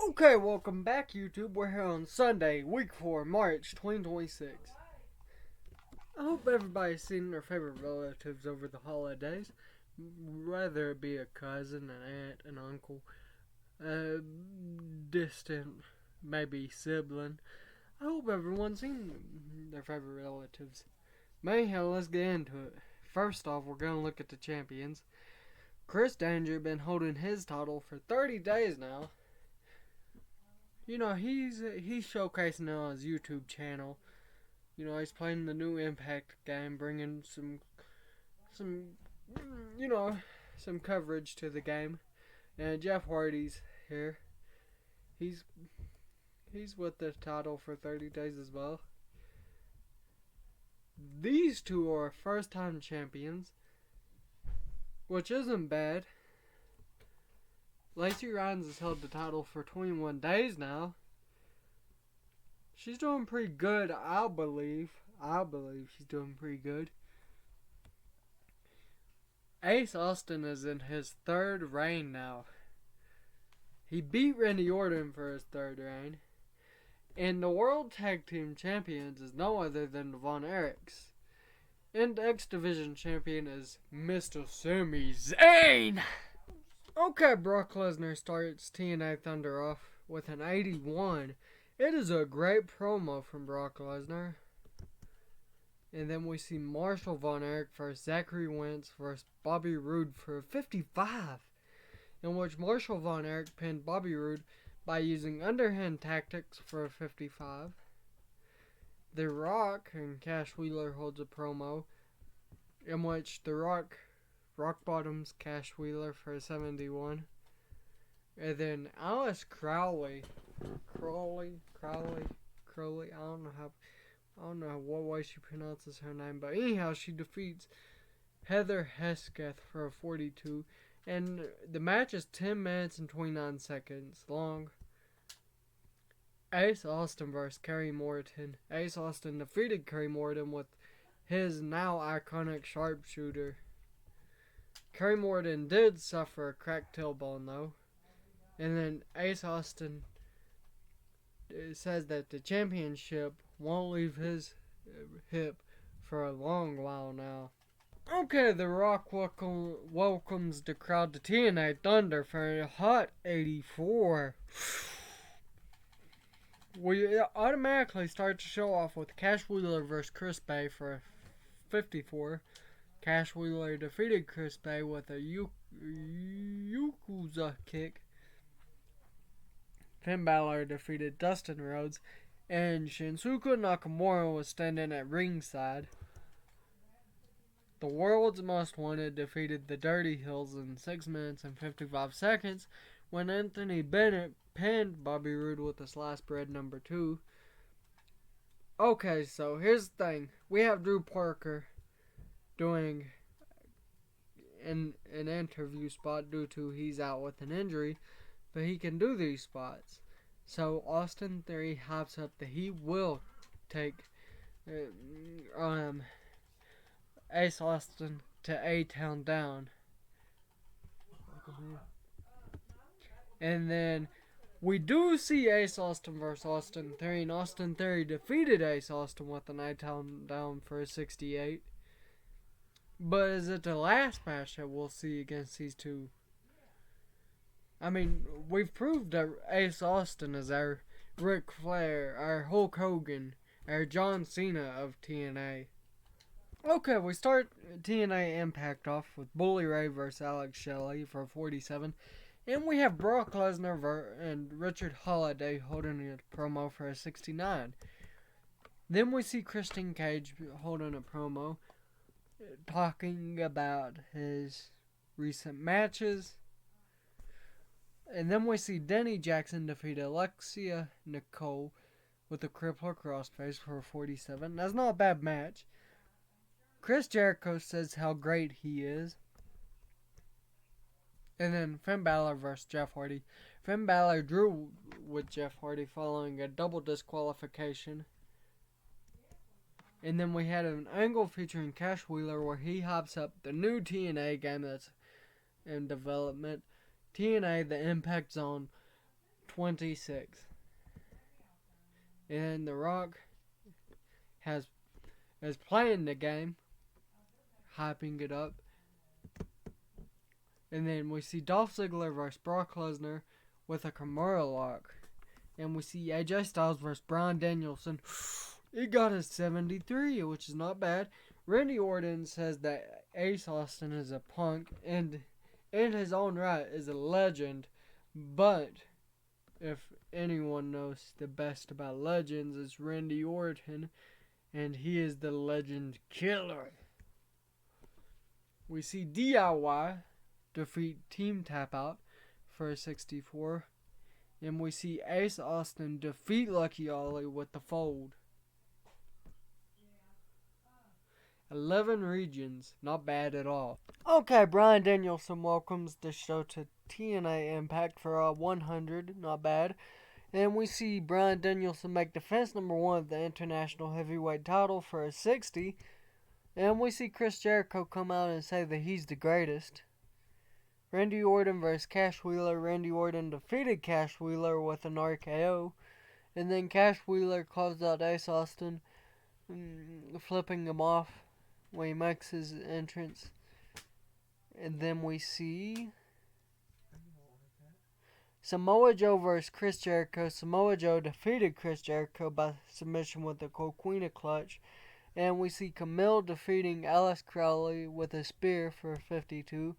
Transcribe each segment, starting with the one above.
Okay, welcome back, YouTube. We're here on Sunday, week 4, March 2026. I hope everybody's seen their favorite relatives over the holidays, whether it be a cousin, an aunt, an uncle, a distant, maybe sibling. I hope everyone's seen their favorite relatives. But anyhow, let's get into it. First off, we're going to look at the champions. Chris Danger been holding his title for 30 days now. You know, he's showcasing it on his YouTube channel. You know, he's playing the new Impact game, bringing some, you know, some coverage to the game. And Jeff Hardy's here. He's he's with the title for 30 days as well. These two are first-time champions, which isn't bad. Lacey Rhines has held the title for 21 days now. She's doing pretty good, I believe. She's doing pretty good. Ace Austin is in his third reign now. He beat Randy Orton for his third reign. And the World Tag Team Champions is no other than the Von Erichs. And the X Division Champion is Mr. Sami Zayn. Okay, Brock Lesnar starts TNA Thunder off with an 81. It is a great promo from Brock Lesnar. And then we see Marshall Von Erich versus Zachary Wentz versus Bobby Roode for a 55. In which Marshall Von Erich pinned Bobby Roode by using underhand tactics for a 55. The Rock and Cash Wheeler holds a promo in which The Rock bottoms Cash Wheeler for a 71. And then Alice Crowley, I don't know what way she pronounces her name, but anyhow, she defeats Heather Hesketh for a 42. And the match is 10 minutes and 29 seconds long. Ace Austin versus Kerry Morton. Ace Austin defeated Kerry Morton with his now iconic sharpshooter. Kerry Morton did suffer a cracked tailbone though. And then Ace Austin says that the championship won't leave his hip for a long while now. Okay, The Rock welcomes the crowd to TNA Thunder for a hot 84. We automatically start to show off with Cash Wheeler versus Chris Bay for a 54. Cash Wheeler defeated Chris Bay with a Yakuza kick. Finn Balor defeated Dustin Rhodes, and Shinsuke Nakamura was standing at ringside. The World's Most Wanted defeated the Dirty Hills in 6 minutes and 55 seconds when Anthony Bennett pinned Bobby Roode with a sliced bread number 2. Okay, so here's the thing. We have Drew Parker doing an interview spot due to he's out with an injury, but he can do these spots. So Austin Theory hypes up that he will take Ace Austin to A-Town down. And then we do see Ace Austin versus Austin Theory, and Austin Theory defeated Ace Austin with an A-Town down for a 68. But is it the last match that we'll see against these two? I mean, we've proved that Ace Austin is our Ric Flair, our Hulk Hogan, our John Cena of TNA. Okay, we start TNA Impact off with Bully Ray versus Alex Shelley for 47. And we have Brock Lesnar and Richard Holiday holding a promo for a 69. Then we see Christian Cage holding a promo talking about his recent matches. And then we see Denny Jackson defeat Alexia Nicole with a crippler crossface for a 47. That's not a bad match. Chris Jericho says how great he is. And then Finn Balor versus Jeff Hardy. Finn Balor drew with Jeff Hardy following a double disqualification. And then we had an angle featuring Cash Wheeler where he hypes up the new TNA game that's in development. TNA, the Impact Zone 26. And The Rock has is playing the game, hyping it up. And then we see Dolph Ziggler versus Brock Lesnar with a Kimura lock. And we see AJ Styles versus Bryan Danielson. It got a 73, which is not bad. Randy Orton says that Ace Austin is a punk and in his own right is a legend. But if anyone knows the best about legends, it's Randy Orton. And he is the legend killer. We see DIY defeat Team Tap Out for a 64. And we see Ace Austin defeat Lucky Ollie with the fold. 11 regions, not bad at all. Okay, Bryan Danielson welcomes the show to TNA Impact for a 100, not bad. And we see Bryan Danielson make defense number 1 of the International Heavyweight title for a 60. And we see Chris Jericho come out and say that he's the greatest. Randy Orton versus Cash Wheeler. Randy Orton defeated Cash Wheeler with an RKO. And then Cash Wheeler calls out Ace Austin, flipping him off when he makes his entrance. And then we see Samoa Joe versus Chris Jericho. Samoa Joe defeated Chris Jericho by submission with the Coquina clutch. And we see Camille defeating Alice Crowley with a spear for 52.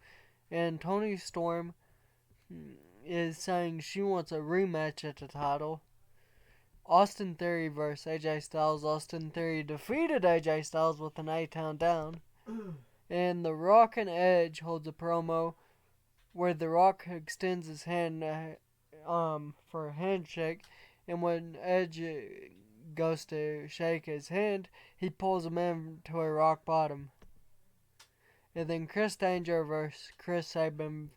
And Toni Storm is saying she wants a rematch at the title. Austin Theory versus AJ Styles. Austin Theory defeated AJ Styles with an A-Town down. And The Rock and Edge holds a promo where The Rock extends his hand for a handshake. And when Edge goes to shake his hand, he pulls him into a rock bottom. And then Chris Danger versus Chris Sabin.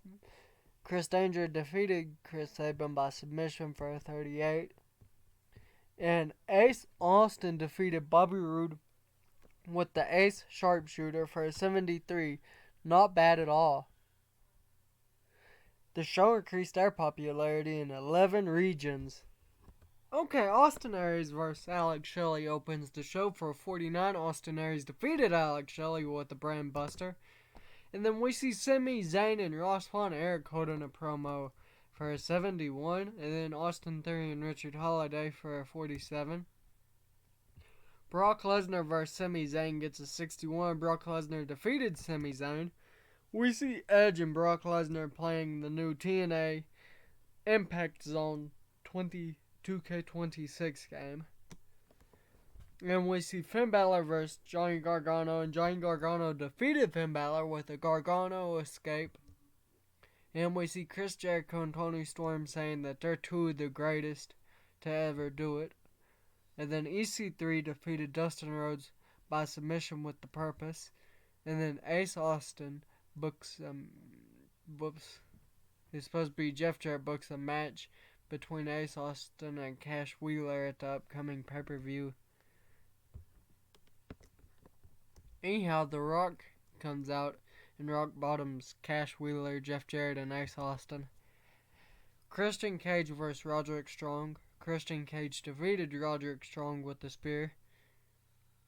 Chris Danger defeated Chris Sabin by submission for a 38. And Ace Austin defeated Bobby Roode with the Ace Sharpshooter for a 73. Not bad at all. The show increased their popularity in 11 regions. Okay, Austin Aries versus Alex Shelley opens the show for a 49. Austin Aries defeated Alex Shelley with the Brand Buster. And then we see Sami Zayn and Ross Von Erich holding a promo for a 71. And then Austin Theory and Richard Holiday for a 47. Brock Lesnar versus Sami Zayn gets a 61. Brock Lesnar defeated Sami Zayn. We see Edge and Brock Lesnar playing the new TNA Impact Zone 2K26 game. And we see Finn Balor versus Johnny Gargano, and Johnny Gargano defeated Finn Balor with a Gargano escape. And we see Chris Jericho and Toni Storm saying that they're two of the greatest to ever do it. And then EC3 defeated Dustin Rhodes by submission with the Purpose. And then Ace Austin books it's supposed to be Jeff Jarrett books a match between Ace Austin and Cash Wheeler at the upcoming pay-per-view. Anyhow, The Rock comes out and rock bottoms Cash Wheeler, Jeff Jarrett, and Ace Austin. Christian Cage versus Roderick Strong. Christian Cage defeated Roderick Strong with the spear.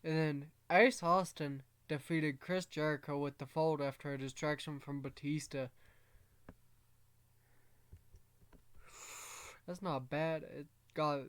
And then Ace Austin defeated Chris Jericho with the fold after a distraction from Batista. That's not bad. It got